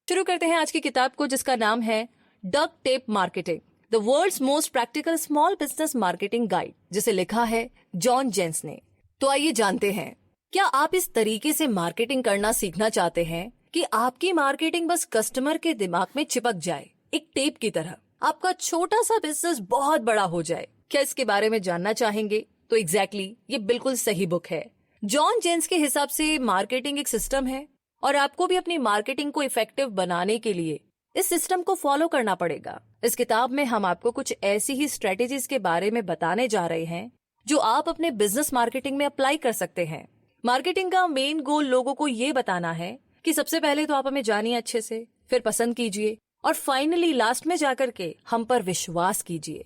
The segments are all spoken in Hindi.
शुरू करते हैं आज की किताब को, जिसका नाम है duct tape marketing, the world's most practical small business marketing guide, जिसे लिखा है जॉन जेन्स ने। तो आइए जानते हैं, क्या आप इस तरीके से मार्केटिंग करना सीखना चाहते हैं कि आपकी मार्केटिंग बस कस्टमर के दिमाग में चिपक जाए, एक टेप की तरह आपका छोटा सा बिजनेस बहुत बड़ा हो जाए? क्या इसके बारे में जानना चाहेंगे? तो एग्जैक्टली ये बिल्कुल सही बुक है। जॉन जेन्स के हिसाब से मार्केटिंग एक सिस्टम है और आपको भी अपनी मार्केटिंग को इफेक्टिव बनाने के लिए इस सिस्टम को फॉलो करना पड़ेगा। इस किताब में हम आपको कुछ ऐसी ही स्ट्रेटेजीज के बारे में बताने जा रहे हैं जो आप अपने बिजनेस मार्केटिंग में अप्लाई कर सकते हैं। मार्केटिंग का मेन गोल लोगों को ये बताना है कि सबसे पहले तो आप हमें जानिए अच्छे से, फिर पसंद कीजिए और फाइनली लास्ट में जाकर के हम पर विश्वास कीजिए।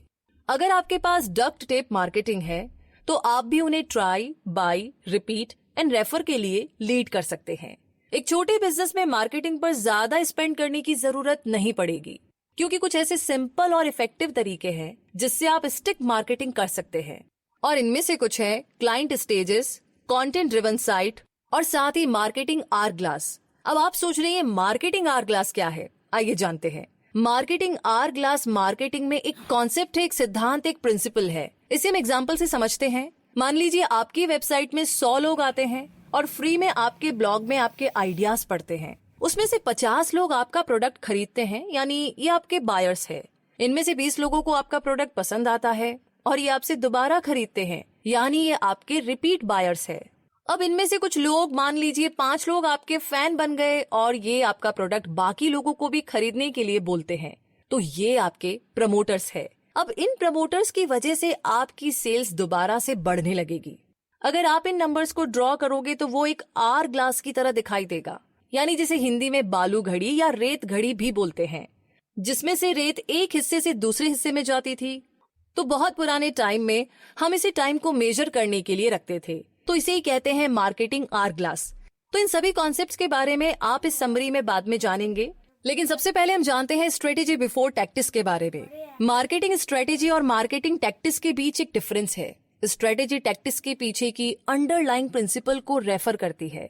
अगर आपके पास डक्ट टेप मार्केटिंग है तो आप भी उन्हें try, by, repeat and refer के लिए लीड कर सकते हैं। एक छोटे बिजनेस में मार्केटिंग पर ज्यादा स्पेंड करने की जरूरत नहीं पड़ेगी, क्योंकि कुछ ऐसे सिंपल और इफेक्टिव तरीके हैं जिससे आप स्टिक मार्केटिंग कर सकते हैं। और इनमें से कुछ है client stages, content driven site और साथ ही मार्केटिंग आवर ग्लास। अब आप सोच रहे हैं मार्केटिंग आवर ग्लास क्या है? आइए जानते हैं। मार्केटिंग आवर ग्लास मार्केटिंग में एक कॉन्सेप्ट है, एक सिद्धांत, एक प्रिंसिपल है। इसे हम एग्जाम्पल से समझते हैं। मान लीजिए आपकी वेबसाइट में 100 लोग आते हैं और फ्री में आपके ब्लॉग में आपके आइडियाज पढ़ते हैं। उसमें से 50 लोग आपका प्रोडक्ट खरीदते हैं, यानी ये आपके बायर्स है। इनमें से 20 लोगों को आपका प्रोडक्ट पसंद आता है और ये आपसे दोबारा खरीदते हैं, यानी ये आपके रिपीट बायर्स है। अब इनमें से कुछ लोग, मान लीजिए 5 लोग आपके फैन बन गए और ये आपका प्रोडक्ट बाकी लोगों को भी खरीदने के लिए बोलते हैं, तो ये आपके प्रमोटर्स है। अब इन प्रमोटर्स की वजह से आपकी सेल्स दोबारा से बढ़ने लगेगी। अगर आप इन नंबर्स को ड्रॉ करोगे तो वो एक आवर ग्लास की तरह दिखाई देगा, यानी जिसे हिंदी में बालू घड़ी या रेत घड़ी भी बोलते हैं, जिसमें से रेत एक हिस्से से दूसरे हिस्से में जाती थी। तो बहुत पुराने टाइम में हम इसे टाइम को मेजर करने के लिए रखते थे, तो इसे ही कहते हैं मार्केटिंग आवर ग्लास। तो इन सभी कॉन्सेप्ट्स के बारे में आप इस समरी में बाद में जानेंगे, लेकिन सबसे पहले हम जानते हैं स्ट्रेटेजी बिफोर टैक्टिस के बारे में। मार्केटिंग स्ट्रेटेजी और मार्केटिंग टैक्टिस के बीच एक डिफरेंस है। स्ट्रेटेजी टैक्टिस के पीछे की अंडरलाइंग प्रिंसिपल को रेफर करती है।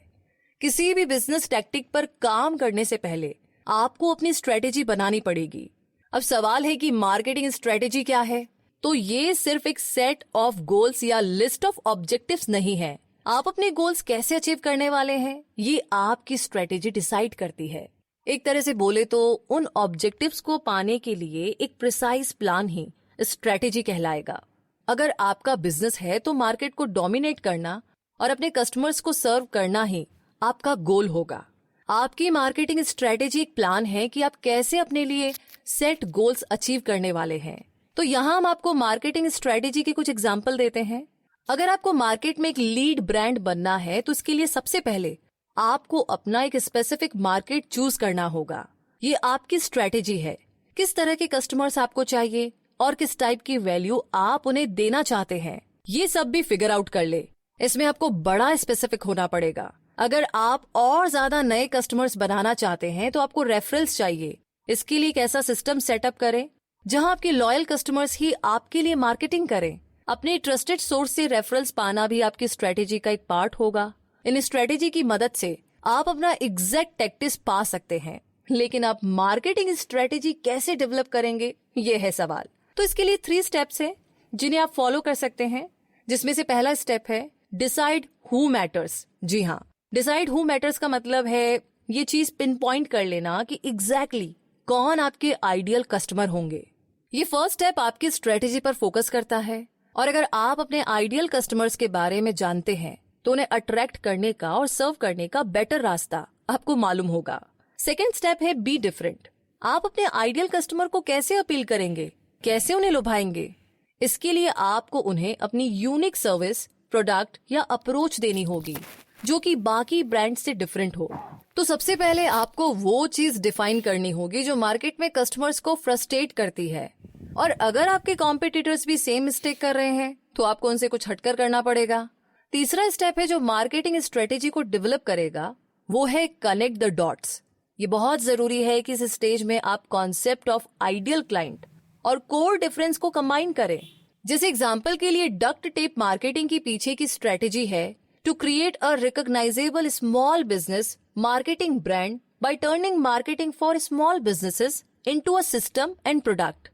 किसी भी बिजनेस टैक्टिक पर काम करने से पहले आपको अपनी स्ट्रेटेजी बनानी पड़ेगी। अब सवाल है कि मार्केटिंग स्ट्रेटेजी क्या है? तो ये सिर्फ एक सेट ऑफ गोल्स या लिस्ट ऑफ ऑब्जेक्टिव्स नहीं है। आप अपने गोल्स कैसे अचीव करने वाले हैं, ये आपकी स्ट्रेटेजी डिसाइड करती है। एक तरह से बोले तो उन ऑब्जेक्टिव्स को पाने के लिए एक प्रिसाइज प्लान ही स्ट्रेटेजी कहलाएगा। अगर आपका बिजनेस है तो मार्केट को डोमिनेट करना और अपने कस्टमर्स को सर्व करना ही आपका गोल होगा। आपकी मार्केटिंग स्ट्रेटेजी एक प्लान है कि आप कैसे अपने लिए सेट गोल्स अचीव करने वाले हैं। तो यहाँ हम आपको मार्केटिंग स्ट्रेटेजी के कुछ एग्जाम्पल देते हैं। अगर आपको मार्केट में एक लीड ब्रांड बनना है तो इसके लिए सबसे पहले आपको अपना एक स्पेसिफिक मार्केट चूज करना होगा। ये आपकी स्ट्रेटेजी है। किस तरह के कस्टमर्स आपको चाहिए और किस टाइप की वैल्यू आप उन्हें देना चाहते हैं, ये सब भी फिगर आउट कर ले। इसमें आपको बड़ा स्पेसिफिक होना पड़ेगा। अगर आप और ज्यादा नए कस्टमर्स बनाना चाहते हैं तो आपको रेफरल्स चाहिए। इसके लिए एक ऐसा सिस्टम सेटअप करें जहां आपके लॉयल कस्टमर्स ही आपके लिए मार्केटिंग करें। अपने ट्रस्टेड सोर्स से रेफरल्स पाना भी आपकी स्ट्रेटेजी का एक पार्ट होगा। इन स्ट्रेटेजी की मदद से आप अपना एग्जैक्ट टैक्टिस पा सकते हैं, लेकिन आप मार्केटिंग स्ट्रेटेजी कैसे डेवलप करेंगे, ये है सवाल। तो इसके लिए 3 स्टेप्स हैं जिन्हें आप फॉलो कर सकते हैं, जिसमें से पहला स्टेप है डिसाइड हु मैटर्स। जी हाँ, डिसाइड हु मैटर्स का मतलब है ये चीज पिन पॉइंट कर लेना कि एग्जैक्टली कौन आपके आइडियल कस्टमर होंगे। ये फर्स्ट स्टेप आपकी स्ट्रेटेजी पर फोकस करता है, और अगर आप अपने आइडियल कस्टमर्स के बारे में जानते हैं तो उन्हें अट्रैक्ट करने का और सर्व करने का बेटर रास्ता आपको मालूम होगा। सेकेंड स्टेप है बी डिफरेंट। आप अपने आइडियल कस्टमर को कैसे अपील करेंगे, कैसे उन्हें लुभाएंगे? इसके लिए आपको उन्हें अपनी यूनिक सर्विस, प्रोडक्ट या अप्रोच देनी होगी जो कि बाकी ब्रांड से डिफरेंट हो। तो सबसे पहले आपको वो चीज डिफाइन करनी होगी जो मार्केट में कस्टमर्स को फ्रस्ट्रेट करती है, और अगर आपके कॉम्पिटिटर्स भी सेम मिस्टेक कर रहे हैं तो आपको उनसे कुछ हटकर करना पड़ेगा। तीसरा स्टेप है जो मार्केटिंग स्ट्रेटेजी को डेवलप करेगा, वो है कनेक्ट द डॉट्स। ये बहुत जरूरी है कि इस स्टेज में आप कॉन्सेप्ट ऑफ आइडियल क्लाइंट और कोर डिफरेंस को कंबाइन करें। जैसे एग्जांपल के लिए डक्ट टेप मार्केटिंग की पीछे की स्ट्रेटेजी है to create a recognizable small business marketing brand by turning marketing for small businesses into a system and product.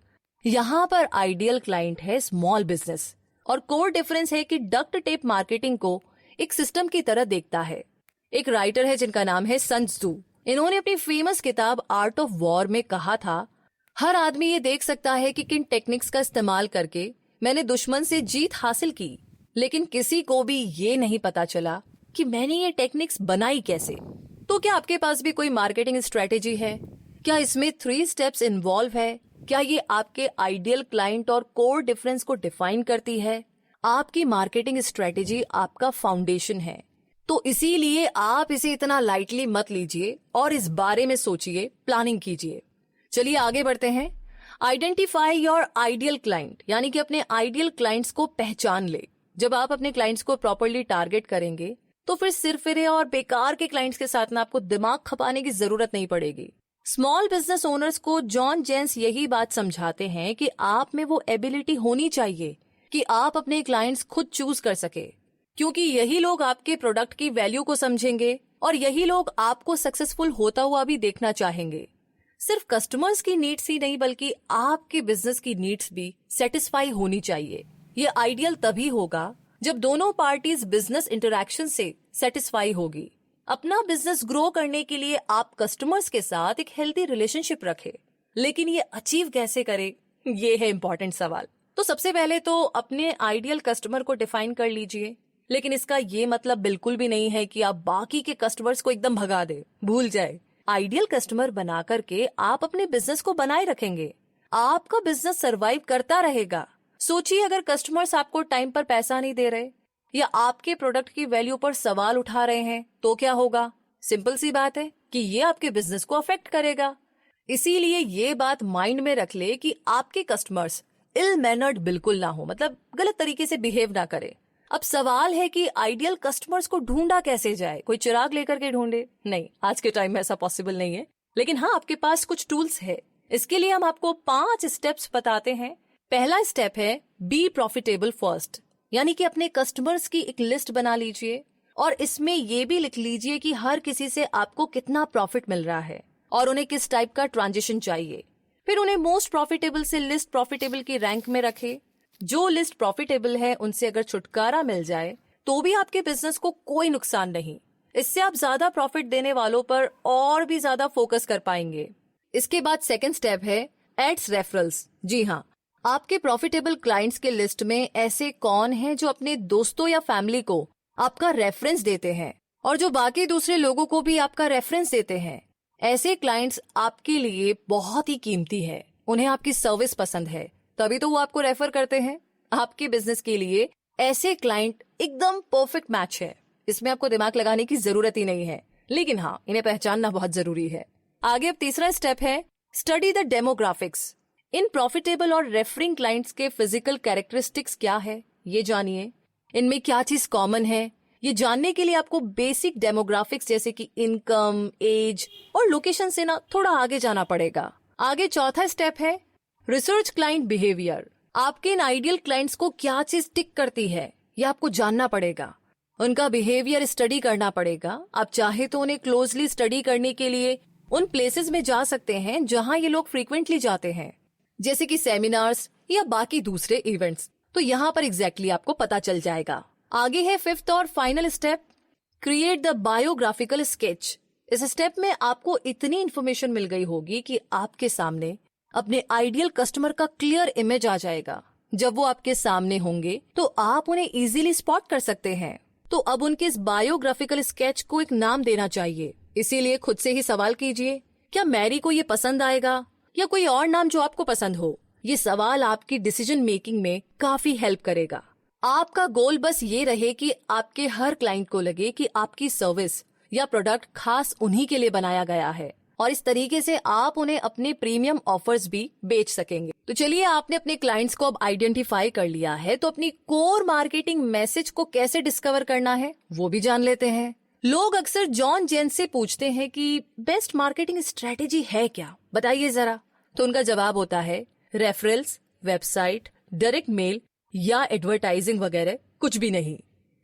यहाँ पर आइडियल क्लाइंट है स्मॉल बिजनेस और कोर डिफरेंस है कि डक्ट टेप मार्केटिंग को एक सिस्टम की तरह देखता है। एक राइटर है जिनका नाम है सन त्जू। इन्होंने अपनी फेमस किताब आर्ट ऑफ वॉर में कहा था, हर आदमी ये देख सकता है कि किन टेक्निक्स का इस्तेमाल करके मैंने दुश्मन से जीत हासिल की, लेकिन किसी को भी ये नहीं पता चला कि मैंने ये टेक्निक्स बनाई कैसे। तो क्या आपके पास भी कोई मार्केटिंग स्ट्रेटेजी है? क्या इसमें 3 स्टेप्स इन्वॉल्व है? क्या ये आपके आइडियल क्लाइंट और कोर डिफरेंस को डिफाइन करती है? आपकी मार्केटिंग स्ट्रेटेजी आपका फाउंडेशन है, तो इसीलिए आप इसे इतना लाइटली मत लीजिए और इस बारे में सोचिए, प्लानिंग कीजिए। चलिए आगे बढ़ते हैं। आइडेंटिफाई योर आइडियल क्लाइंट, यानी कि अपने आइडियल क्लाइंट्स को पहचान ले। जब आप अपने क्लाइंट्स को प्रॉपर्ली टारगेट करेंगे तो फिर सिरफिरे और बेकार के क्लाइंट्स के साथ में आपको दिमाग खपाने की जरूरत नहीं पड़ेगी। स्मॉल बिजनेस ओनर्स को जॉन जेन्स यही बात समझाते हैं कि आप में वो एबिलिटी होनी चाहिए कि आप अपने क्लाइंट्स खुद चूज कर सके, क्योंकि यही लोग आपके प्रोडक्ट की वैल्यू को समझेंगे और यही लोग आपको सक्सेसफुल होता हुआ भी देखना चाहेंगे। सिर्फ कस्टमर्स की नीड्स ही नहीं बल्कि आपके बिजनेस की नीड्स भी सेटिस्फाई होनी चाहिए। ये आइडियल तभी होगा जब दोनों पार्टीज बिजनेस इंटरैक्शन से सेटिस्फाई होगी। अपना बिजनेस ग्रो करने के लिए आप कस्टमर्स के साथ एक हेल्दी रिलेशनशिप रखें, लेकिन ये अचीव कैसे करें, ये है इंपॉर्टेंट सवाल। तो सबसे पहले तो अपने आइडियल कस्टमर को डिफाइन कर लीजिए, लेकिन इसका ये मतलब बिल्कुल भी नहीं है कि आप बाकी के कस्टमर्स को एकदम भगा दे, भूल जाए। आइडियल कस्टमर बना करके आप अपने बिजनेस को बनाए रखेंगे, आपका बिजनेस सरवाइव करता रहेगा। सोचिए अगर कस्टमर्स आपको टाइम पर पैसा नहीं दे रहे या आपके प्रोडक्ट की वैल्यू पर सवाल उठा रहे हैं तो क्या होगा? सिंपल सी बात है कि ये आपके बिजनेस को अफेक्ट करेगा। इसीलिए ये बात माइंड में रख ले कि आपके कस्टमर्स इल मैनर्ड बिल्कुल ना हो, मतलब गलत तरीके से बिहेव ना करे। अब सवाल है कि आइडियल कस्टमर्स को ढूंढा कैसे जाए? कोई चिराग लेकर के ढूंढे? नहीं, आज के टाइम में ऐसा पॉसिबल नहीं है, लेकिन हाँ आपके पास कुछ टूल्स है। इसके लिए हम आपको 5 स्टेप्स बताते हैं। पहला स्टेप है बी प्रॉफिटेबल फर्स्ट, यानी कि अपने कस्टमर्स की एक लिस्ट बना लीजिए और इसमें ये भी लिख लीजिए कि हर किसी से आपको कितना प्रॉफिट मिल रहा है और उन्हें किस टाइप का ट्रांजिशन चाहिए। फिर उन्हें मोस्ट प्रॉफिटेबल से लिस्ट प्रॉफिटेबल की रैंक में रखे। जो लिस्ट प्रॉफिटेबल है उनसे अगर छुटकारा मिल जाए तो भी आपके बिजनेस को कोई नुकसान नहीं। इससे आप ज्यादा प्रॉफिट देने वालों पर और भी ज्यादा फोकस कर पाएंगे। इसके बाद सेकंड स्टेप है एड्स रेफरल्स। जी हाँ, आपके प्रॉफिटेबल क्लाइंट्स के लिस्ट में ऐसे कौन हैं जो अपने दोस्तों या फैमिली को आपका रेफरेंस देते हैं और जो बाकी दूसरे लोगों को भी आपका रेफरेंस देते हैं। ऐसे क्लाइंट्स आपके लिए बहुत ही कीमती है, उन्हें आपकी सर्विस पसंद है, तभी तो वो आपको रेफर करते हैं। आपके बिजनेस के लिए ऐसे क्लाइंट एकदम परफेक्ट मैच है, इसमें आपको दिमाग लगाने की जरूरत ही नहीं है, लेकिन हाँ इन्हें पहचानना बहुत जरूरी है। आगे अब तीसरा स्टेप है study the demographics. In profitable और रेफरिंग क्लाइंट्स के फिजिकल कैरेक्टरिस्टिक्स क्या है ये जानिए, इनमें क्या चीज कॉमन है। ये जानने के लिए आपको बेसिक डेमोग्राफिक्स जैसे कि इनकम, एज और लोकेशन से ना थोड़ा आगे जाना पड़ेगा। आगे चौथा स्टेप है रिसर्च क्लाइंट बिहेवियर। आपके इन आइडियल क्लाइंट्स को क्या चीज टिक करती है ये आपको जानना पड़ेगा, उनका बिहेवियर स्टडी करना पड़ेगा। आप चाहे तो उन्हें क्लोजली स्टडी करने के लिए उन प्लेसेस में जा सकते हैं जहां ये लोग फ्रीक्वेंटली जाते हैं, जैसे कि सेमिनार्स या बाकी दूसरे इवेंट्स। तो यहाँ पर एग्जैक्टली आपको पता चल जाएगा। आगे है फिफ्थ और final step create the biographical sketch. इस स्टेप में आपको इतनी इन्फॉर्मेशन मिल गई होगी कि आपके सामने अपने आइडियल कस्टमर का क्लियर इमेज आ जाएगा। जब वो आपके सामने होंगे तो आप उन्हें इजीली स्पॉट कर सकते हैं। तो अब उनके इस बायोग्राफिकल स्केच को एक नाम देना चाहिए। इसीलिए खुद से ही सवाल कीजिए, क्या मैरी को ये पसंद आएगा या कोई और नाम जो आपको पसंद हो। ये सवाल आपकी डिसीजन मेकिंग में काफी हेल्प करेगा। आपका गोल बस ये रहे कि आपके हर क्लाइंट को लगे कि आपकी सर्विस या प्रोडक्ट खास उन्हीं के लिए बनाया गया है और इस तरीके से आप उन्हें अपने प्रीमियम ऑफर्स भी बेच सकेंगे। तो चलिए, आपने अपने क्लाइंट्स को अब आइडेंटिफाई कर लिया है, तो अपनी कोर मार्केटिंग मैसेज को कैसे डिस्कवर करना है वो भी जान लेते हैं। लोग अक्सर जॉन जेन्स से पूछते हैं कि बेस्ट मार्केटिंग स्ट्रेटेजी है क्या, बताइए जरा। तो उनका जवाब होता है रेफरल्स, वेबसाइट, डायरेक्ट मेल या एडवर्टाइजिंग वगैरह कुछ भी नहीं।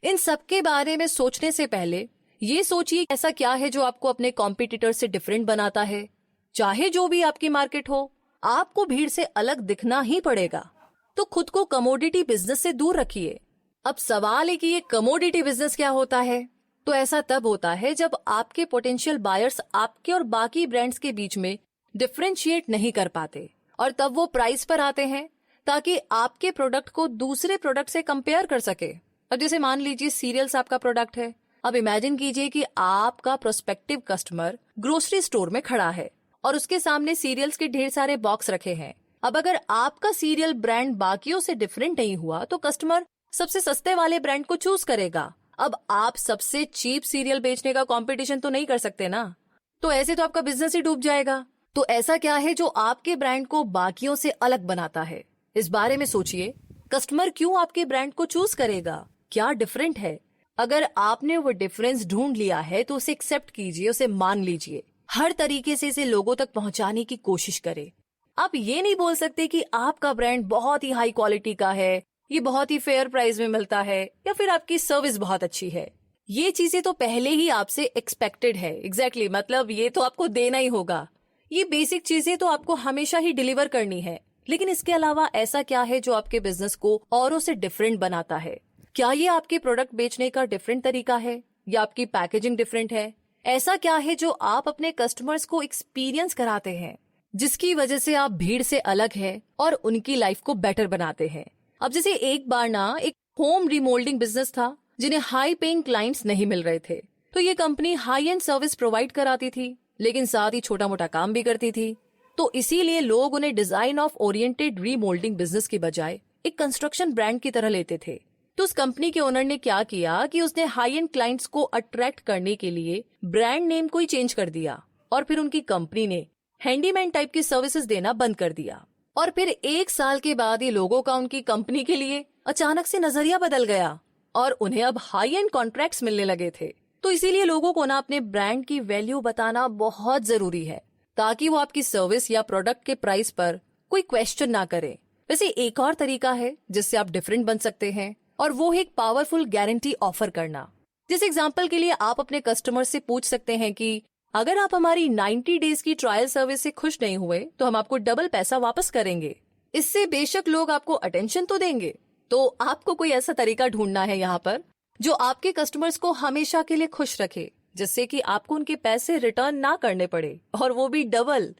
इन सब के बारे में सोचने से पहले ये सोचिए ऐसा क्या है जो आपको अपने कॉम्पिटिटर से डिफरेंट बनाता है। चाहे जो भी आपकी मार्केट हो, आपको भीड़ से अलग दिखना ही पड़ेगा। तो खुद को कमोडिटी बिजनेस से दूर रखिए। अब सवाल है कि ये कमोडिटी बिजनेस क्या होता है। तो ऐसा तब होता है जब आपके पोटेंशियल बायर्स आपके और बाकी ब्रांड्स के बीच में डिफरेंशिएट नहीं कर पाते, और तब वो प्राइस पर आते हैं ताकि आपके प्रोडक्ट को दूसरे प्रोडक्ट से कंपेयर कर सके। अब जैसे मान लीजिए सीरियल्स आपका प्रोडक्ट है। अब इमेजिन कीजिए कि आपका प्रोस्पेक्टिव कस्टमर ग्रोसरी स्टोर में खड़ा है और उसके सामने सीरियल्स के ढेर सारे बॉक्स रखे हैं। अब अगर आपका सीरियल ब्रांड बाकियों से डिफरेंट नहीं हुआ तो कस्टमर सबसे सस्ते वाले ब्रांड को चूज करेगा। अब आप सबसे चीप सीरियल बेचने का कंपटीशन तो नहीं कर सकते ना, तो ऐसे तो आपका बिजनेस ही डूब जाएगा। तो ऐसा क्या है जो आपके ब्रांड को बाकियों से अलग बनाता है, इस बारे में सोचिए। कस्टमर क्यों आपके ब्रांड को चूज करेगा, क्या डिफरेंट है। अगर आपने वो डिफरेंस ढूंढ लिया है तो उसे एक्सेप्ट कीजिए, उसे मान लीजिए। हर तरीके से इसे लोगों तक पहुंचाने की कोशिश करें। आप ये नहीं बोल सकते कि आपका ब्रांड बहुत ही हाई क्वालिटी का है, ये बहुत ही फेयर प्राइस में मिलता है, या फिर आपकी सर्विस बहुत अच्छी है। ये चीजें तो पहले ही आपसे एक्सपेक्टेड है। एग्जैक्टली मतलब ये तो आपको देना ही होगा। ये बेसिक चीजें तो आपको हमेशा ही डिलीवर करनी है। लेकिन इसके अलावा ऐसा क्या है जो आपके बिजनेस को औरों से डिफरेंट बनाता है? क्या ये आपके प्रोडक्ट बेचने का डिफरेंट तरीका है, या आपकी पैकेजिंग डिफरेंट है? ऐसा क्या है जो आप अपने कस्टमर्स को एक्सपीरियंस कराते हैं, जिसकी वजह से आप भीड़ से अलग है और उनकी लाइफ को बेटर बनाते हैं? अब जैसे एक बार ना एक होम रिमोल्डिंग बिजनेस था जिन्हें हाई पेइंग क्लाइंट्स नहीं मिल रहे थे। तो ये company high and service provide कराती थी, लेकिन साथ ही छोटा मोटा काम भी करती थी। तो इसीलिए लोग उन्हें design of oriented remoulding business की बजाय एक कंस्ट्रक्शन ब्रांड की तरह लेते थे। तो उस कंपनी के ओनर ने क्या किया कि उसने हाई एंड क्लाइंट्स को अट्रैक्ट करने के लिए ब्रांड नेम को ही चेंज कर दिया, और फिर उनकी कंपनी ने हैंडीमैन टाइप की सर्विसेज देना बंद कर दिया। और फिर 1 साल के बाद ये लोगों का उनकी कंपनी के लिए अचानक से नजरिया बदल गया और उन्हें अब हाई एंड कॉन्ट्रैक्ट्स मिलने लगे थे। तो इसीलिए लोगों को ना अपने ब्रांड की वैल्यू बताना बहुत जरूरी है, ताकि वो आपकी सर्विस या प्रोडक्ट के प्राइस पर कोई क्वेश्चन ना करे। वैसे एक और तरीका है जिससे आप डिफरेंट बन सकते हैं, और वो है एक पावरफुल गारंटी ऑफर करना। जिस एग्जाम्पल के लिए आप अपने कस्टमर से पूछ सकते हैं कि अगर आप हमारी 90 डेज की ट्रायल सर्विस से खुश नहीं हुए तो हम आपको डबल पैसा वापस करेंगे। इससे बेशक लोग आपको अटेंशन तो देंगे। तो आपको कोई ऐसा तरीका ढूंढना है यहाँ पर जो आपके कस्टमर्स को हमेशा के लिए खुश रखे, जिससे कि आपको उनके पैसे रिटर्न ना करने पड़े, और वो भी डबल।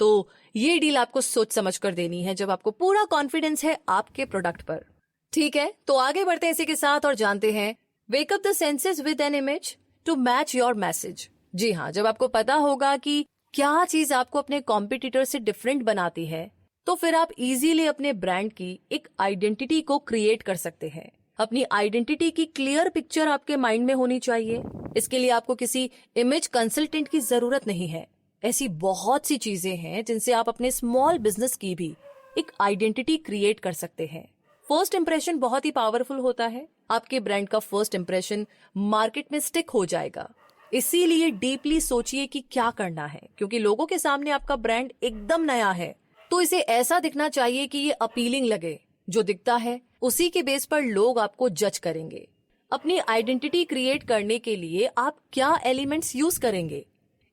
तो ये डील आपको सोच समझ कर देनी है जब आपको पूरा कॉन्फिडेंस है आपके प्रोडक्ट पर। ठीक है, तो आगे बढ़ते हैं इसी के साथ और जानते हैं wake up the senses with an image to match your message. जी हाँ, जब आपको पता होगा कि क्या चीज आपको अपने कॉम्पिटिटर से डिफरेंट बनाती है, तो फिर आप इजीली अपने ब्रांड की एक आइडेंटिटी को क्रिएट कर सकते हैं। अपनी आइडेंटिटी की क्लियर पिक्चर आपके माइंड में होनी चाहिए। इसके लिए आपको किसी इमेज कंसल्टेंट की जरूरत नहीं है। ऐसी बहुत सी चीजें हैं जिनसे आप अपने स्मॉल बिजनेस की भी एक आइडेंटिटी क्रिएट कर सकते हैं। फर्स्ट इंप्रेशन बहुत ही पावरफुल होता है। आपके ब्रांड का फर्स्ट इंप्रेशन मार्केट में स्टिक हो जाएगा। इसीलिए डीपली सोचिए कि क्या करना है, क्योंकि लोगों के सामने आपका ब्रांड एकदम नया है, तो इसे ऐसा दिखना चाहिए कि ये अपीलिंग लगे। जो दिखता है उसी के बेस पर लोग आपको जज करेंगे। अपनी आइडेंटिटी क्रिएट करने के लिए आप क्या एलिमेंट्स यूज करेंगे?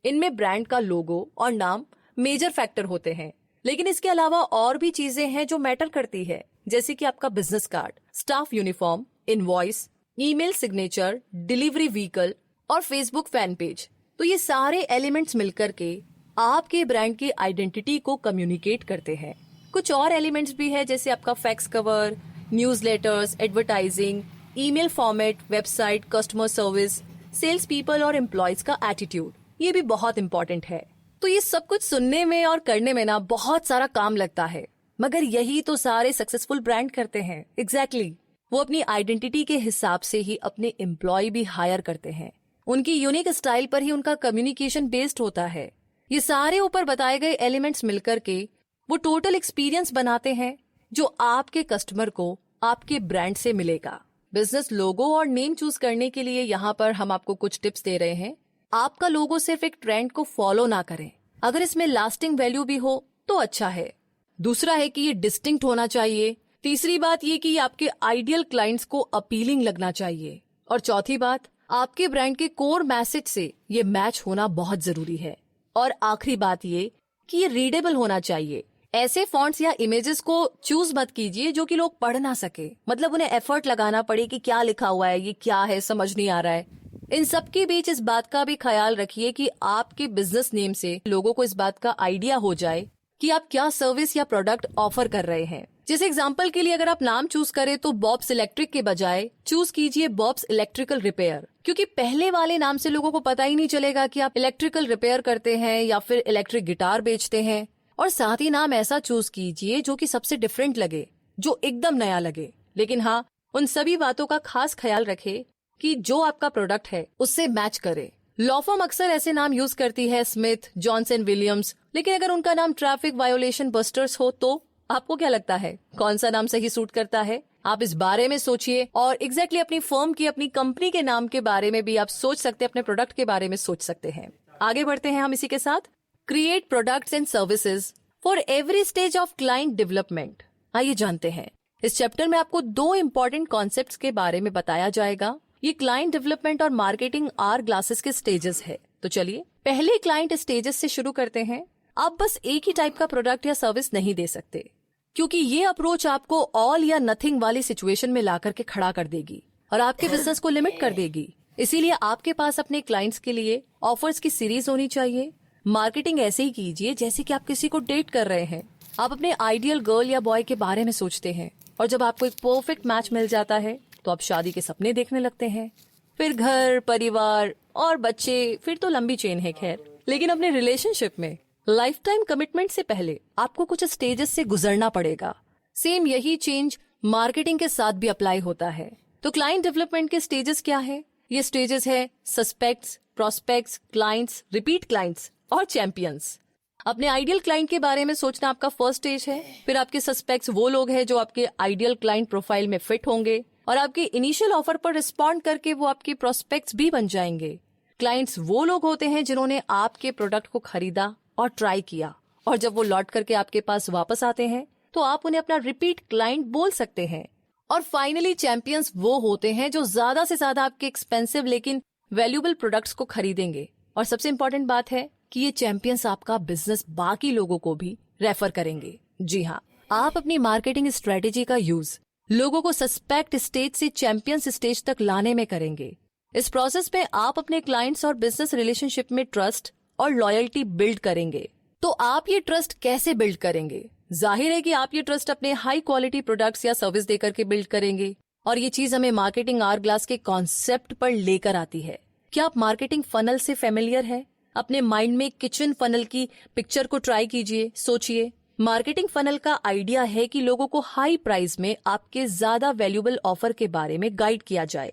इनमें ब्रांड का लोगो और नाम मेजर फैक्टर होते हैं, लेकिन इसके अलावा और भी चीजें हैं जो मैटर करती है, जैसे कि आपका business card, staff uniform, invoice, email signature, delivery vehicle और फेसबुक फैन पेज। तो ये सारे एलिमेंट्स मिलकर के आपके ब्रांड की आइडेंटिटी को कम्युनिकेट करते हैं। कुछ और एलिमेंट्स भी है, जैसे आपका fax cover, newsletters, advertising, email format, website, customer service, sales people और एम्प्लॉयज का एटीट्यूड। ये भी बहुत इंपॉर्टेंट है। तो ये सब कुछ सुनने में और करने में ना बहुत सारा काम लगता है, मगर यही तो सारे सक्सेसफुल ब्रांड करते हैं। एग्जैक्टली वो अपनी आइडेंटिटी के हिसाब से ही अपने एम्प्लॉय भी हायर करते हैं। उनकी यूनिक स्टाइल पर ही उनका कम्युनिकेशन बेस्ड होता है। ये सारे ऊपर बताए गए एलिमेंट्स मिलकर के वो टोटल एक्सपीरियंस बनाते हैं जो आपके कस्टमर को आपके ब्रांड से मिलेगा। बिजनेस लोगो और नेम चूज करने के लिए यहाँ पर हम आपको कुछ टिप्स दे रहे हैं। आपका लोगो सिर्फ एक ट्रेंड को फॉलो ना करें, अगर इसमें लास्टिंग वैल्यू भी हो तो अच्छा है। दूसरा है कि ये डिस्टिंक्ट होना चाहिए। तीसरी बात ये कि आपके आइडियल क्लाइंट्स को अपीलिंग लगना चाहिए। और चौथी बात, आपके ब्रांड के कोर मैसेज से ये मैच होना बहुत जरूरी है। और आखिरी बात ये कि ये रीडेबल होना चाहिए। ऐसे फॉन्ट्स या इमेजेस को चूज मत कीजिए जो कि लोग पढ़ ना सके, मतलब उन्हें एफर्ट लगाना पड़े कि क्या लिखा हुआ है, ये क्या है, समझ नहीं आ रहा है। इन सब के बीच इस बात का भी ख्याल रखिए कि आपके बिजनेस नेम से लोगों को इस बात का आइडिया हो जाए कि आप क्या सर्विस या प्रोडक्ट ऑफर कर रहे हैं। जैसे एग्जांपल के लिए अगर आप नाम चूज करें तो बॉब्स इलेक्ट्रिक के बजाय चूज कीजिए बॉब्स इलेक्ट्रिकल रिपेयर, क्योंकि पहले वाले नाम से लोगों को पता ही नहीं चलेगा कि आप इलेक्ट्रिकल रिपेयर करते हैं या फिर इलेक्ट्रिक गिटार बेचते हैं। और साथ ही नाम ऐसा चूज कीजिए जो कि सबसे डिफरेंट लगे, जो एकदम नया लगे, लेकिन हाँ उन सभी बातों का खास ख्याल रखे कि जो आपका प्रोडक्ट है उससे मैच करे। लॉ फर्म अक्सर ऐसे नाम यूज करती है, स्मिथ, जॉनसन विलियम्स, लेकिन अगर उनका नाम ट्रैफिक वायोलेशन बस्टर्स हो तो आपको क्या लगता है कौन सा नाम सही सूट करता है? आप इस बारे में सोचिए और एग्जैक्टली अपनी फर्म की, अपनी कंपनी के नाम के बारे में भी आप सोच सकते हैं, अपने प्रोडक्ट के बारे में सोच सकते हैं। आगे बढ़ते हैं हम इसी के साथ। Create products and services for every stage of client development. आइए जानते हैं, इस चैप्टर में आपको 2 इम्पोर्टेंट कॉन्सेप्ट्स के बारे में बताया जाएगा। ये क्लाइंट डेवलपमेंट और मार्केटिंग आर ग्लासेस के स्टेजेस है। तो चलिए पहले क्लाइंट स्टेजेस से शुरू करते हैं। आप बस एक ही टाइप का प्रोडक्ट या सर्विस नहीं दे सकते, क्योंकि ये अप्रोच आपको ऑल या नथिंग वाली सिचुएशन में ला करके खड़ा कर देगी और आपके बिजनेस को लिमिट कर देगी। इसीलिए आपके पास अपने क्लाइंट्स के लिए ऑफर्स की सीरीज होनी चाहिए। मार्केटिंग ऐसे ही कीजिए जैसे कि आप किसी को डेट कर रहे हैं। आप अपने आइडियल गर्ल या बॉय के बारे में सोचते हैं और जब आपको एक परफेक्ट मैच मिल जाता है तो आप शादी के सपने देखने लगते हैं, फिर घर, परिवार और बच्चे, फिर तो लंबी चेन है खैर। लेकिन अपने रिलेशनशिप में लाइफ टाइम कमिटमेंट से पहले आपको कुछ स्टेजेस से गुजरना पड़ेगा। सेम यही चेंज मार्केटिंग के साथ भी अप्लाई होता है। तो क्लाइंट डेवलपमेंट के स्टेजेस क्या है? ये स्टेजेस है suspects, prospects, clients, repeat clients और चैंपियंस। अपने आइडियल क्लाइंट के बारे में सोचना आपका फर्स्ट स्टेज है। फिर आपके सस्पेक्ट्स वो लोग हैं जो आपके आइडियल क्लाइंट प्रोफाइल में फिट होंगे और आपके इनिशियल ऑफर पर रिस्पॉन्ड करके वो आपके प्रोस्पेक्ट्स भी बन जाएंगे। क्लाइंट्स वो लोग होते हैं जिन्होंने आपके प्रोडक्ट को खरीदा और ट्राई किया, और जब वो लौट करके आपके पास वापस आते हैं तो आप उन्हें अपना रिपीट क्लाइंट बोल सकते हैं। और फाइनली चैंपियंस वो होते हैं जो ज्यादा से ज्यादा आपके एक्सपेंसिव लेकिन वैल्यूएबल प्रोडक्ट्स को खरीदेंगे। और सबसे इम्पोर्टेंट बात है कि ये चैंपियंस आपका बिजनेस बाकी लोगों को भी रेफर करेंगे। जी हाँ, आप अपनी मार्केटिंग स्ट्रेटेजी का यूज लोगों को सस्पेक्ट स्टेज से चैंपियंस स्टेज तक लाने में करेंगे। इस प्रोसेस में आप अपने क्लाइंट्स और बिजनेस रिलेशनशिप में ट्रस्ट और लॉयल्टी बिल्ड करेंगे। तो आप ये ट्रस्ट कैसे बिल्ड करेंगे? जाहिर है कि आप ये ट्रस्ट अपने हाई क्वालिटी प्रोडक्ट्स या सर्विस देकर के बिल्ड करेंगे। और ये चीज हमें मार्केटिंग आवर ग्लास के कॉन्सेप्ट पर लेकर आती है। क्या आप मार्केटिंग फनल से फेमिलियर है? अपने माइंड में किचन फनल की पिक्चर को ट्राई कीजिए, सोचिए। मार्केटिंग फनल का आइडिया है कि लोगों को हाई प्राइस में आपके ज्यादा वैल्यूएबल ऑफर के बारे में गाइड किया जाए।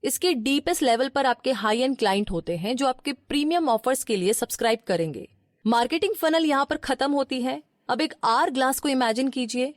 इसके डीपेस्ट लेवल पर आपके हाई एंड क्लाइंट होते हैं जो आपके प्रीमियम ऑफर्स के लिए सब्सक्राइब करेंगे। मार्केटिंग फनल यहाँ पर खत्म होती है। अब एक आर ग्लास को इमेजिन कीजिए।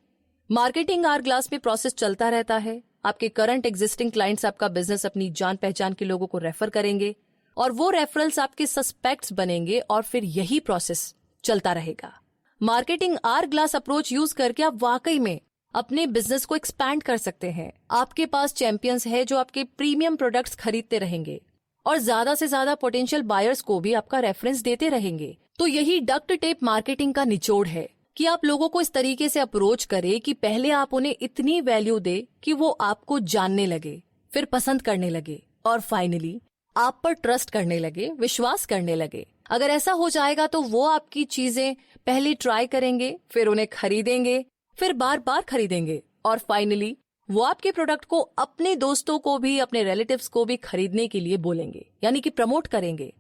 मार्केटिंग आर ग्लास में प्रोसेस चलता रहता है। आपके करंट एग्जिस्टिंग क्लाइंट्स आपका बिजनेस अपनी जान पहचान के लोगों को रेफर करेंगे और वो रेफरल्स आपके सस्पेक्ट्स बनेंगे और फिर यही प्रोसेस चलता रहेगा। Marketing are glass approach use करके आप वाकई में अपने बिजनेस को एक्सपैंड कर सकते हैं। आपके पास चैंपियंस है जो आपके प्रीमियम प्रोडक्ट्स खरीदते रहेंगे और ज्यादा से ज्यादा पोटेंशियल बायर्स को भी आपका रेफरेंस देते रहेंगे। तो यही डक्ट टेप मार्केटिंग का निचोड़ है कि आप लोगों को इस तरीके से अप्रोच करें कि पहले आप उन्हें इतनी वैल्यू दे कि वो आपको जानने लगे, फिर पसंद करने लगे और फाइनली आप पर ट्रस्ट करने लगे, विश्वास करने लगे। अगर ऐसा हो जाएगा तो वो आपकी चीजें पहले ट्राई करेंगे, फिर उन्हें खरीदेंगे, फिर बार बार खरीदेंगे और फाइनली वो आपके प्रोडक्ट को अपने दोस्तों को भी, अपने रिलेटिव्स को भी खरीदने के लिए बोलेंगे, यानी कि प्रमोट करेंगे।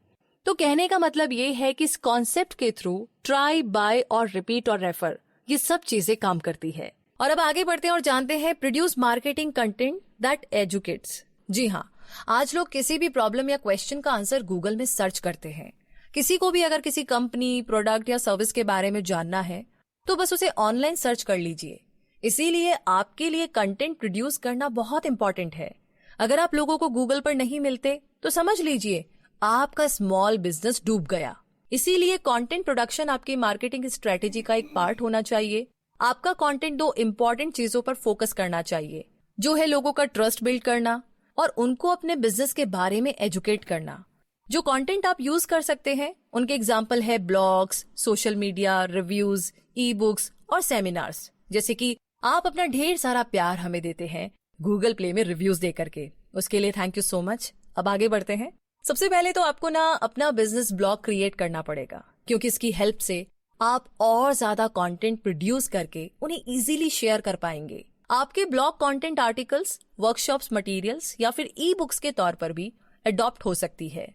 तो कहने का मतलब ये है कि इस कॉन्सेप्ट के थ्रू ट्राई, बाय और रिपीट और रेफर, ये सब चीजें काम करती है। और अब आगे बढ़ते हैं और जानते हैं produce marketing content that educates. जी हाँ, आज लोग किसी भी प्रॉब्लम या क्वेश्चन का आंसर गूगल में सर्च करते हैं। किसी को भी अगर किसी कंपनी, प्रोडक्ट या सर्विस के बारे में जानना है तो बस उसे ऑनलाइन सर्च कर लीजिए। इसीलिए आपके लिए कंटेंट प्रोड्यूस करना बहुत इंपॉर्टेंट है। अगर आप लोगों को गूगल पर नहीं मिलते तो समझ लीजिए आपका स्मॉल बिजनेस डूब गया। इसीलिए कंटेंट प्रोडक्शन आपकी मार्केटिंग स्ट्रेटेजी का एक पार्ट होना चाहिए। आपका कंटेंट 2 इम्पोर्टेंट चीजों पर फोकस करना चाहिए, जो है लोगों का ट्रस्ट बिल्ड करना, और उनको अपने बिजनेस के बारे में एजुकेट करना। जो कंटेंट आप यूज कर सकते हैं उनके एग्जाम्पल है blogs, social media, reviews, e books और सेमिनार्स। जैसे कि आप अपना ढेर सारा प्यार हमें देते हैं गूगल प्ले में रिव्यूज दे करके, उसके लिए थैंक यू सो मच। अब आगे बढ़ते हैं। सबसे पहले तो आपको ना अपना बिजनेस ब्लॉग क्रिएट करना पड़ेगा, क्योंकि इसकी हेल्प से आप और ज्यादा कंटेंट प्रोड्यूस करके उन्हें इजीली शेयर कर पाएंगे। आपके blog content articles, workshops, materials या फिर ई बुक्स के तौर पर भी अडॉप्ट हो सकती है।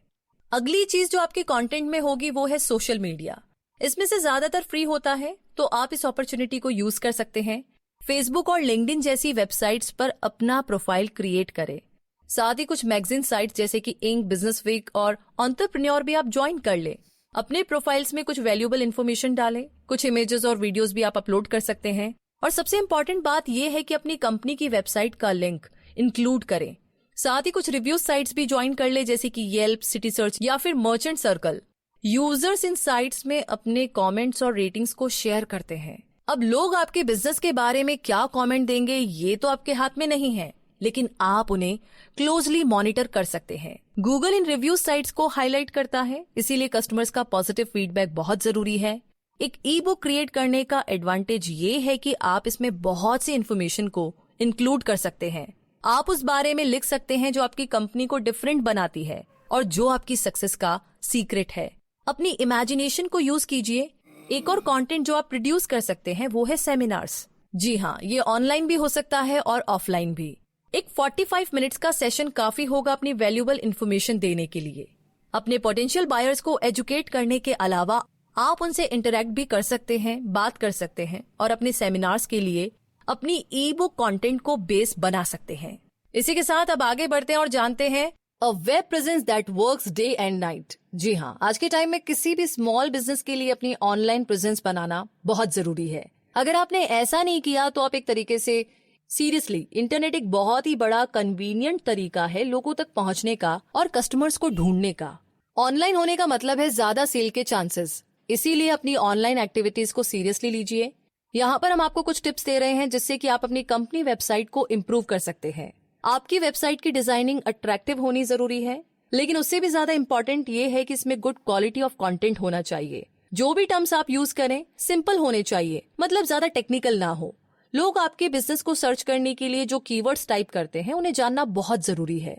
अगली चीज जो आपके कंटेंट में होगी वो है सोशल मीडिया। इसमें से ज्यादातर फ्री होता है, तो आप इस अपॉर्चुनिटी को यूज कर सकते हैं। फेसबुक और लिंक्डइन जैसी वेबसाइट्स पर अपना प्रोफाइल क्रिएट करें। साथ ही कुछ मैगजीन साइट्स जैसे कि इंक, बिजनेस वीक और एंटरप्रेन्योर भी आप ज्वाइन कर ले। अपने प्रोफाइल्स में कुछ वैल्यूएबल इन्फॉर्मेशन डालें, कुछ इमेजेस और वीडियोस भी आप अपलोड कर सकते हैं। और सबसे इम्पोर्टेंट बात यह है कि अपनी कंपनी की वेबसाइट का लिंक इंक्लूड करें। साथ ही कुछ रिव्यू साइट्स भी ज्वाइन कर ले, जैसे कि येल्प, सिटी सर्च या फिर मर्चेंट सर्कल। यूजर्स इन साइट्स में अपने कमेंट्स और रेटिंग्स को शेयर करते हैं। अब लोग आपके बिजनेस के बारे में क्या कमेंट देंगे ये तो आपके हाथ में नहीं है, लेकिन आप उन्हें क्लोजली मॉनिटर कर सकते हैं। गूगल इन रिव्यू साइट्स को हाईलाइट करता है, इसीलिए कस्टमर्स का पॉजिटिव फीडबैक बहुत जरूरी है। एक ई बुक क्रिएट करने का एडवांटेज ये है कि आप इसमें बहुत सी इन्फॉर्मेशन को इंक्लूड कर सकते हैं। आप उस बारे में लिख सकते हैं जो आपकी कंपनी को डिफरेंट बनाती है और जो आपकी सक्सेस का सीक्रेट है। अपनी इमेजिनेशन को यूज कीजिए। एक और कंटेंट जो आप प्रोड्यूस कर सकते हैं वो है सेमिनार्स। जी हाँ, ये ऑनलाइन भी हो सकता है और ऑफलाइन भी। एक 45 मिनट्स का सेशन काफी होगा अपनी वैल्यूएबल इन्फॉर्मेशन देने के लिए। अपने पोटेंशियल बायर्स को एजुकेट करने के अलावा आप उनसे इंटरेक्ट भी कर सकते हैं, बात कर सकते हैं और अपने सेमिनार्स के लिए अपनी ई बुक कॉन्टेंट को बेस बना सकते हैं। इसी के साथ अब आगे बढ़ते हैं और जानते हैं a web presence that works day and night. जी हाँ, आज के टाइम में किसी भी स्मॉल बिजनेस के लिए अपनी ऑनलाइन प्रेजेंस बनाना बहुत जरूरी है। अगर आपने ऐसा नहीं किया तो आप एक तरीके से सीरियसली, इंटरनेट एक बहुत ही बड़ा कन्वीनियंट तरीका है लोगों तक पहुंचने का और कस्टमर्स को ढूंढने का। ऑनलाइन होने का मतलब है ज्यादा सेल के चांसेस, इसीलिए अपनी ऑनलाइन एक्टिविटीज को सीरियसली लीजिए। यहाँ पर हम आपको कुछ टिप्स दे रहे हैं जिससे कि आप अपनी कंपनी वेबसाइट को इम्प्रूव कर सकते हैं। आपकी वेबसाइट की डिजाइनिंग अट्रैक्टिव होनी जरूरी है, लेकिन उससे भी ज्यादा इम्पोर्टेंट ये है कि इसमें गुड क्वालिटी ऑफ कंटेंट होना चाहिए। जो भी टर्म्स आप यूज करें सिंपल होने चाहिए, मतलब ज्यादा टेक्निकल ना हो। लोग आपके बिजनेस को सर्च करने के लिए जो कीवर्ड्स टाइप करते हैं उन्हें जानना बहुत जरूरी है।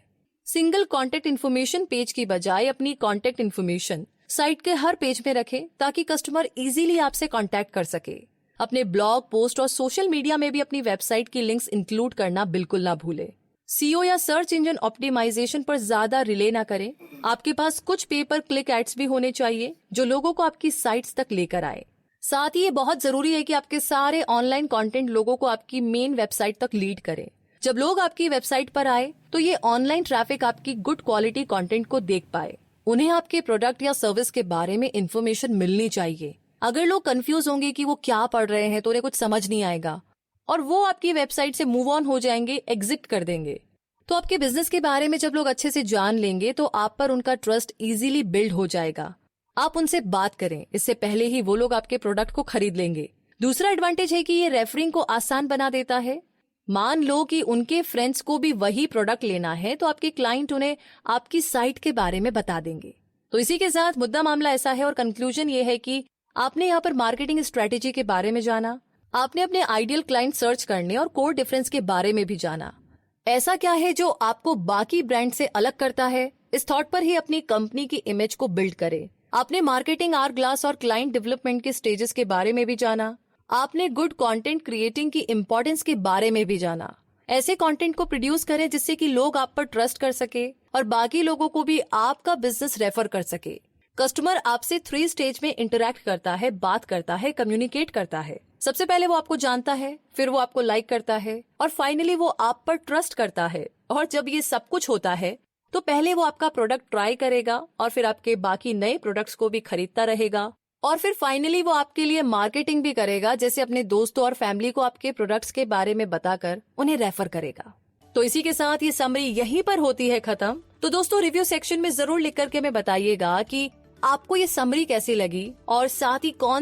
सिंगल कॉन्टेक्ट इन्फॉर्मेशन पेज की बजाय अपनी कॉन्टेक्ट इन्फॉर्मेशन साइट के हर पेज में रखें ताकि कस्टमर इजीली आपसे कॉन्टेक्ट कर सके। अपने ब्लॉग, पोस्ट और सोशल मीडिया में भी अपनी वेबसाइट की लिंक्स इंक्लूड करना बिल्कुल ना भूले। सीओ या सर्च इंजन ऑप्टिमाइजेशन पर ज्यादा रिले ना करें। आपके पास कुछ पे पर क्लिक एड्स भी होने चाहिए जो लोगों को आपकी साइट्स तक लेकर आए। साथ ही ये बहुत जरूरी है कि आपके सारे ऑनलाइन कंटेंट लोगों को आपकी मेन वेबसाइट तक लीड करे। जब लोग आपकी वेबसाइट पर आए तो ये ऑनलाइन ट्रैफिक आपकी गुड क्वालिटी कंटेंट को देख पाए। उन्हें आपके प्रोडक्ट या सर्विस के बारे में इंफॉर्मेशन मिलनी चाहिए। अगर लोग कंफ्यूज होंगे कि वो क्या पढ़ रहे हैं तो उन्हें कुछ समझ नहीं आएगा और वो आपकी वेबसाइट से मूव ऑन हो जाएंगे, एग्जिट कर देंगे। तो आपके बिजनेस के बारे में जब लोग अच्छे से जान लेंगे तो आप पर उनका ट्रस्ट इजीली बिल्ड हो जाएगा। आप उनसे बात करें, इससे पहले ही वो लोग आपके प्रोडक्ट को खरीद लेंगे। दूसरा एडवांटेज है कि ये रेफरिंग को आसान बना देता है। मान लो कि उनके फ्रेंड्स को भी वही प्रोडक्ट लेना है तो आपके क्लाइंट उन्हें आपकी साइट के बारे में बता देंगे। तो इसी के साथ मुद्दा मामला ऐसा है और कंक्लूजन ये है कि आपने यहाँ पर मार्केटिंग स्ट्रेटेजी के बारे में जाना, आपने अपने आइडियल क्लाइंट सर्च करने और कोर डिफरेंस के बारे में भी जाना। ऐसा क्या है जो आपको बाकी ब्रांड से अलग करता है, इस थॉट पर ही अपनी कंपनी की इमेज को बिल्ड करें। आपने मार्केटिंग आवर ग्लास और क्लाइंट डेवलपमेंट के स्टेजेस के बारे में भी जाना। आपने गुड कंटेंट क्रिएटिंग की इम्पोर्टेंस के बारे में भी जाना। ऐसे कंटेंट को प्रोड्यूस करें जिससे कि लोग आप पर ट्रस्ट कर सके और बाकी लोगों को भी आपका बिजनेस रेफर कर सके। कस्टमर आपसे 3 स्टेज में इंटरैक्ट करता है, बात करता है, कम्युनिकेट करता है। सबसे पहले वो आपको जानता है, फिर वो आपको लाइक करता है और फाइनली वो आप पर ट्रस्ट करता है। और जब ये सब कुछ होता है तो पहले वो आपका प्रोडक्ट ट्राई करेगा और फिर आपके बाकी नए प्रोडक्ट्स को भी खरीदता रहेगा और फिर फाइनली वो आपके लिए मार्केटिंग भी करेगा, जैसे अपने दोस्तों और फैमिली को आपके प्रोडक्ट्स के बारे में बताकर उन्हें रेफर करेगा। तो इसी के साथ ये समरी यहीं पर होती है खत्म। तो दोस्तों रिव्यू सेक्शन में जरूर लिख करके हमें बताइएगा कि आपको ये समरी कैसी लगी और साथ ही कौन